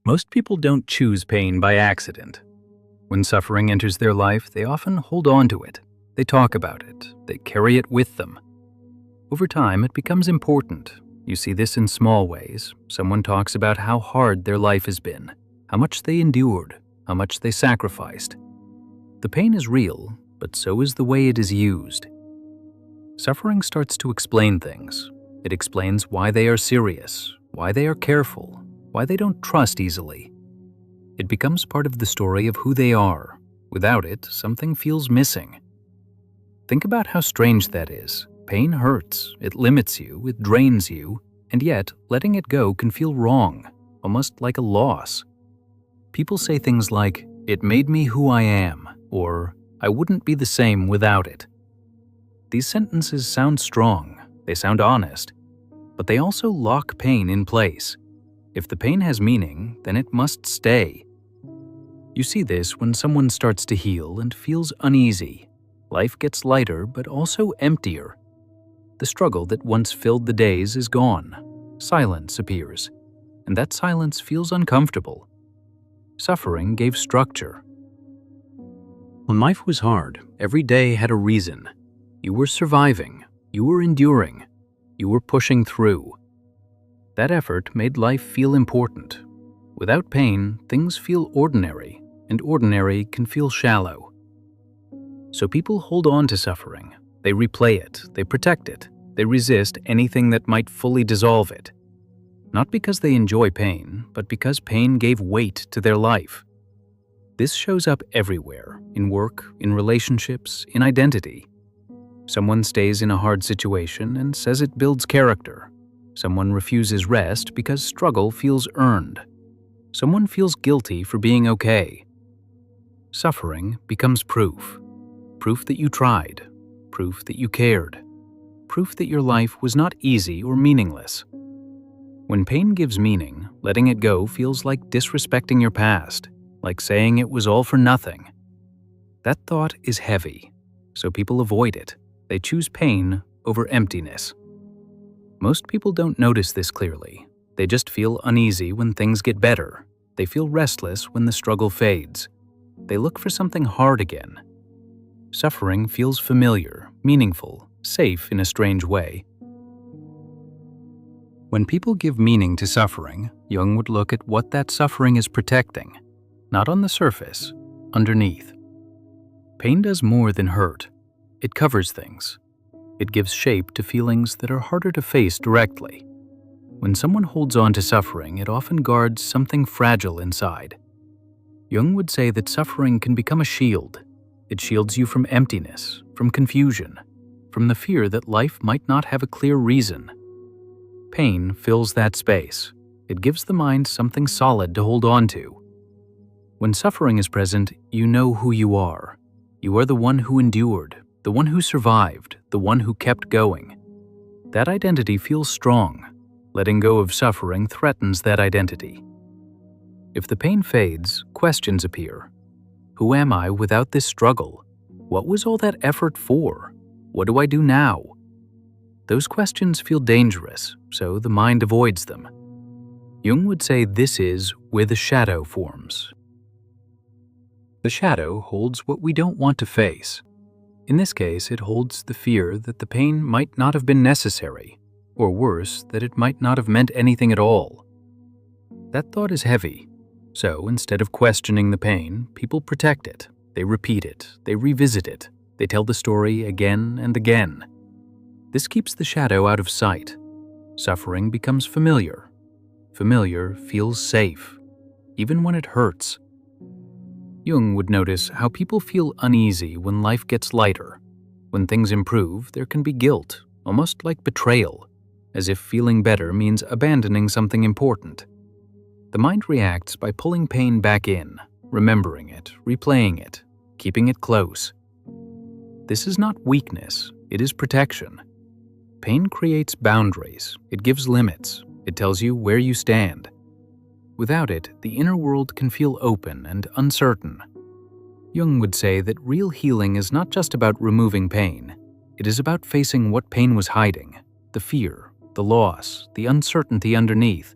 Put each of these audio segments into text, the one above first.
Most people don't choose pain by accident. When suffering enters their life, they often hold on to it. They talk about it. They carry it with them. Over time, it becomes important. You see this in small ways. Someone talks about how hard their life has been, how much they endured, how much they sacrificed. The pain is real, but so is the way it is used. Suffering starts to explain things. It explains why they are serious, why they are careful, why they don't trust easily. It becomes part of the story of who they are. Without it, something feels missing. Think about how strange that is. Pain hurts, it limits you, it drains you, and yet letting it go can feel wrong, almost like a loss. People say things like, "It made me who I am," or "I wouldn't be the same without it." These sentences sound strong, they sound honest, but they also lock pain in place. If the pain has meaning, then it must stay. You see this when someone starts to heal and feels uneasy. Life gets lighter, but also emptier. The struggle that once filled the days is gone. Silence appears, and that silence feels uncomfortable. Suffering gave structure. When life was hard, every day had a reason. You were surviving, you were enduring, you were pushing through. That effort made life feel important. Without pain, things feel ordinary, and ordinary can feel shallow. So people hold on to suffering. They replay it, they protect it, they resist anything that might fully dissolve it. Not because they enjoy pain, but because pain gave weight to their life. This shows up everywhere, in work, in relationships, in identity. Someone stays in a hard situation and says it builds character. Someone refuses rest because struggle feels earned. Someone feels guilty for being okay. Suffering becomes proof. Proof that you tried. Proof that you cared. Proof that your life was not easy or meaningless. When pain gives meaning, letting it go feels like disrespecting your past, like saying it was all for nothing. That thought is heavy, so people avoid it. They choose pain over emptiness. Most people don't notice this clearly. They just feel uneasy when things get better. They feel restless when the struggle fades. They look for something hard again. Suffering feels familiar, meaningful, safe in a strange way. When people give meaning to suffering, Jung would look at what that suffering is protecting, not on the surface, underneath. Pain does more than hurt. It covers things. It gives shape to feelings that are harder to face directly. When someone holds on to suffering, it often guards something fragile inside. Jung would say that suffering can become a shield. It shields you from emptiness, from confusion, from the fear that life might not have a clear reason. Pain fills that space. It gives the mind something solid to hold on to. When suffering is present, you know who you are. You are the one who endured, the one who survived, the one who kept going. That identity feels strong. Letting go of suffering threatens that identity. If the pain fades, questions appear. Who am I without this struggle? What was all that effort for? What do I do now? Those questions feel dangerous, so the mind avoids them. Jung would say this is where the shadow forms. The shadow holds what we don't want to face. In this case, it holds the fear that the pain might not have been necessary, or worse, that it might not have meant anything at all. That thought is heavy, so instead of questioning the pain, people protect it, they repeat it, they revisit it, they tell the story again and again. This keeps the shadow out of sight. Suffering becomes familiar. Familiar feels safe, even when it hurts. Jung would notice how people feel uneasy when life gets lighter. When things improve, there can be guilt, almost like betrayal, as if feeling better means abandoning something important. The mind reacts by pulling pain back in, remembering it, replaying it, keeping it close. This is not weakness, it is protection. Pain creates boundaries, it gives limits, it tells you where you stand. Without it, the inner world can feel open and uncertain. Jung would say that real healing is not just about removing pain. It is about facing what pain was hiding, the fear, the loss, the uncertainty underneath.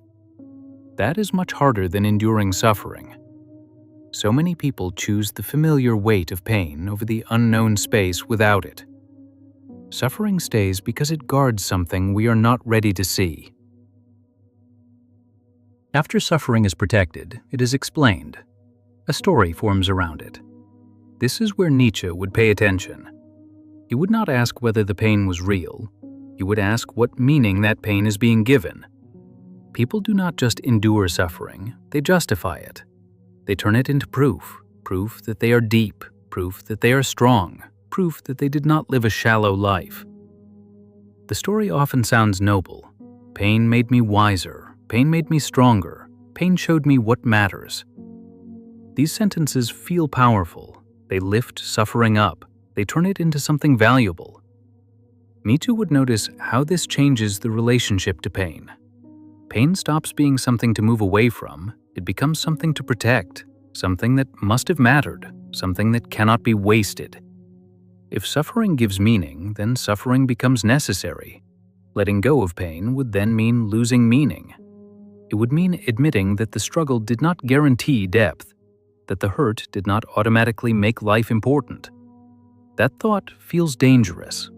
That is much harder than enduring suffering. So many people choose the familiar weight of pain over the unknown space without it. Suffering stays because it guards something we are not ready to see. After suffering is protected, it is explained. A story forms around it. This is where Nietzsche would pay attention. He would not ask whether the pain was real. He would ask what meaning that pain is being given. People do not just endure suffering, they justify it. They turn it into proof that they are deep, proof that they are strong, proof that they did not live a shallow life. The story often sounds noble. Pain made me wiser, pain made me stronger, pain showed me what matters. These sentences feel powerful. They lift suffering up. They turn it into something valuable. Nietzsche would notice how this changes the relationship to pain. Pain stops being something to move away from. It becomes something to protect, something that must have mattered, something that cannot be wasted. If suffering gives meaning, then suffering becomes necessary. Letting go of pain would then mean losing meaning. It would mean admitting that the struggle did not guarantee depth, that the hurt did not automatically make life important. That thought feels dangerous.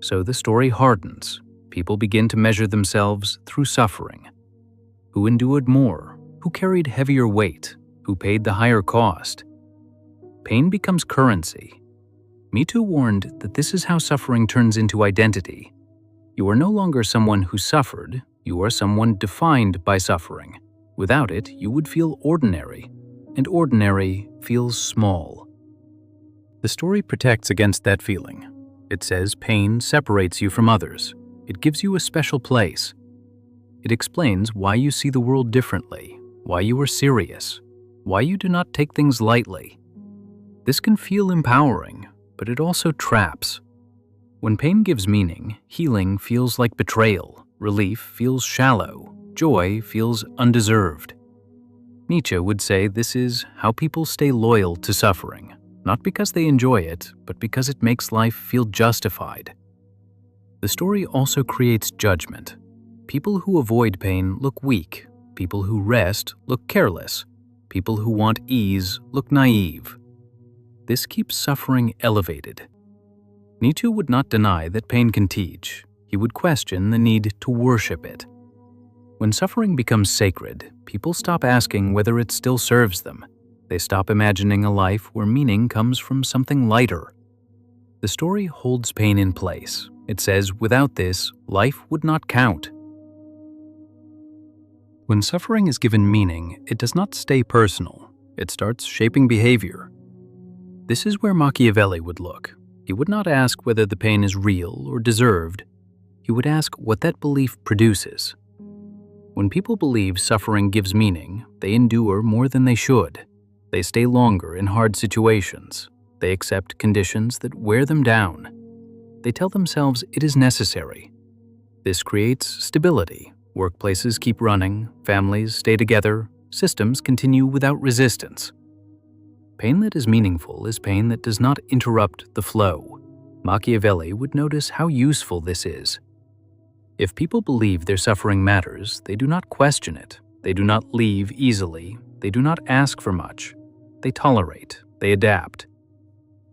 So the story hardens. People begin to measure themselves through suffering. Who endured more? Who carried heavier weight? Who paid the higher cost? Pain becomes currency. Me Too warned that this is how suffering turns into identity. You are no longer someone who suffered, you are someone defined by suffering. Without it, you would feel ordinary, and ordinary feels small. The story protects against that feeling. It says pain separates you from others. It gives you a special place. It explains why you see the world differently, why you are serious, why you do not take things lightly. This can feel empowering, but it also traps. When pain gives meaning, healing feels like betrayal, relief feels shallow, joy feels undeserved. Nietzsche would say this is how people stay loyal to suffering, not because they enjoy it, but because it makes life feel justified. The story also creates judgment. People who avoid pain look weak. People who rest look careless. People who want ease look naive. This keeps suffering elevated. Nietzsche would not deny that pain can teach. He would question the need to worship it. When suffering becomes sacred, people stop asking whether it still serves them. They stop imagining a life where meaning comes from something lighter. The story holds pain in place. It says without this, life would not count. When suffering is given meaning, it does not stay personal. It starts shaping behavior. This is where Machiavelli would look. He would not ask whether the pain is real or deserved. He would ask what that belief produces. When people believe suffering gives meaning, they endure more than they should. They stay longer in hard situations. They accept conditions that wear them down. They tell themselves it is necessary. This creates stability. Workplaces keep running, families stay together, systems continue without resistance. Pain that is meaningful is pain that does not interrupt the flow. Machiavelli would notice how useful this is. If people believe their suffering matters, they do not question it. They do not leave easily. They do not ask for much. They tolerate. They adapt.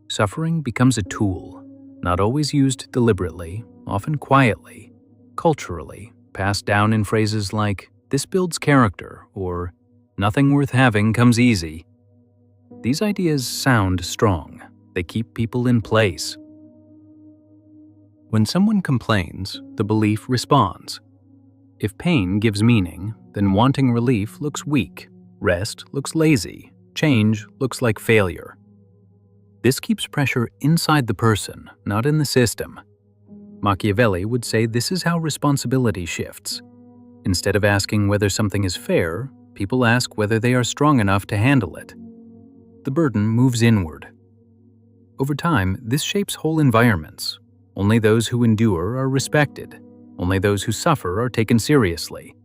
Suffering becomes a tool, not always used deliberately, often quietly, culturally, passed down in phrases like, "This builds character," or "Nothing worth having comes easy." These ideas sound strong. They keep people in place. When someone complains, the belief responds. If pain gives meaning, then wanting relief looks weak, rest looks lazy, change looks like failure. This keeps pressure inside the person, not in the system. Machiavelli would say this is how responsibility shifts. Instead of asking whether something is fair, people ask whether they are strong enough to handle it. The burden moves inward. Over time, this shapes whole environments. Only those who endure are respected. Only those who suffer are taken seriously.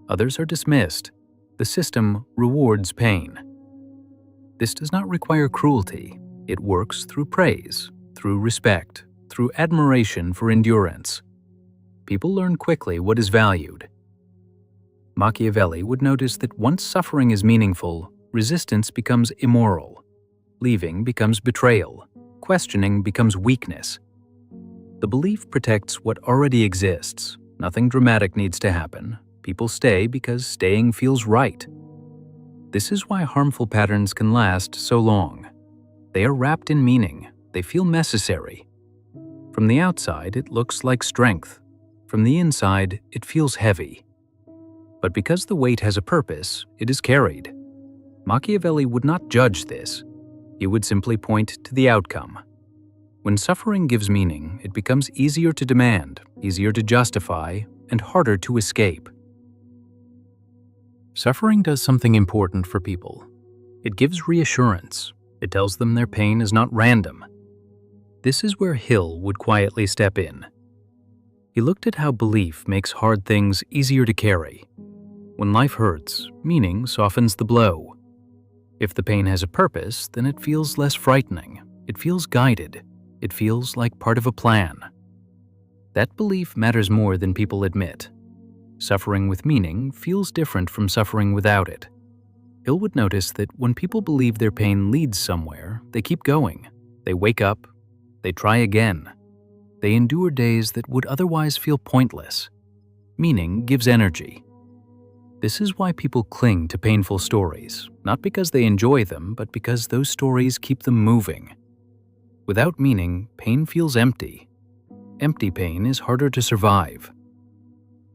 Others are dismissed. The system rewards pain. This does not require cruelty. It works through praise, through respect, through admiration for endurance. People learn quickly what is valued. Machiavelli would notice that once suffering is meaningful, resistance becomes immoral. Leaving becomes betrayal. Questioning becomes weakness. The belief protects what already exists. Nothing dramatic needs to happen. People stay because staying feels right. This is why harmful patterns can last so long. They are wrapped in meaning. They feel necessary. From the outside, it looks like strength. From the inside, it feels heavy. But because the weight has a purpose, it is carried. Machiavelli would not judge this. He would simply point to the outcome. When suffering gives meaning, it becomes easier to demand, easier to justify, and harder to escape. Suffering does something important for people. It gives reassurance. It tells them their pain is not random. This is where Hill would quietly step in. He looked at how belief makes hard things easier to carry. When life hurts, meaning softens the blow. If the pain has a purpose, then it feels less frightening. It feels guided. It feels like part of a plan. That belief matters more than people admit. Suffering with meaning feels different from suffering without it. Hill would notice that when people believe their pain leads somewhere, they keep going. They wake up. They try again. They endure days that would otherwise feel pointless. Meaning gives energy. This is why people cling to painful stories, not because they enjoy them, but because those stories keep them moving. Without meaning, pain feels empty. Empty pain is harder to survive.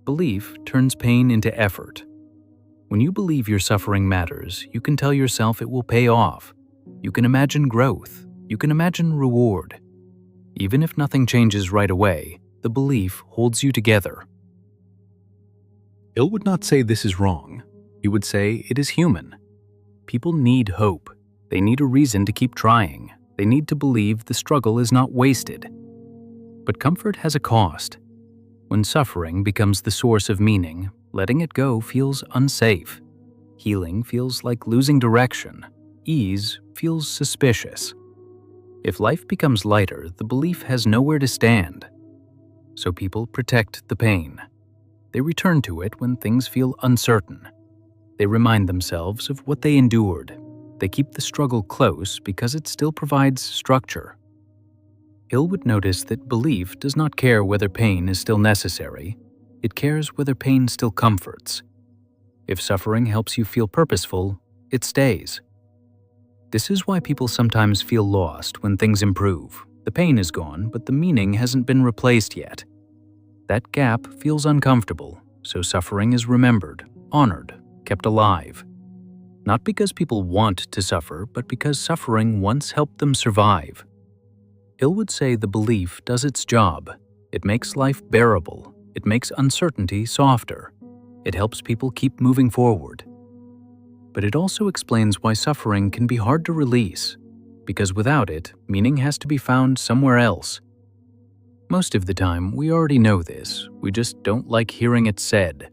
Belief turns pain into effort. When you believe your suffering matters, you can tell yourself it will pay off. You can imagine growth. You can imagine reward. Even if nothing changes right away, the belief holds you together. Hill would not say this is wrong. He would say it is human. People need hope. They need a reason to keep trying. They need to believe the struggle is not wasted. But comfort has a cost. When suffering becomes the source of meaning, letting it go feels unsafe. Healing feels like losing direction. Ease feels suspicious. If life becomes lighter, the belief has nowhere to stand. So people protect the pain. They return to it when things feel uncertain. They remind themselves of what they endured. They keep the struggle close because it still provides structure. Hill would notice that belief does not care whether pain is still necessary. It cares whether pain still comforts. If suffering helps you feel purposeful, it stays. This is why people sometimes feel lost when things improve. The pain is gone, but the meaning hasn't been replaced yet. That gap feels uncomfortable, so suffering is remembered, honored, kept alive. Not because people want to suffer, but because suffering once helped them survive. Hill would say the belief does its job. It makes life bearable. It makes uncertainty softer. It helps people keep moving forward. But it also explains why suffering can be hard to release, because without it, meaning has to be found somewhere else. Most of the time, we already know this. We just don't like hearing it said.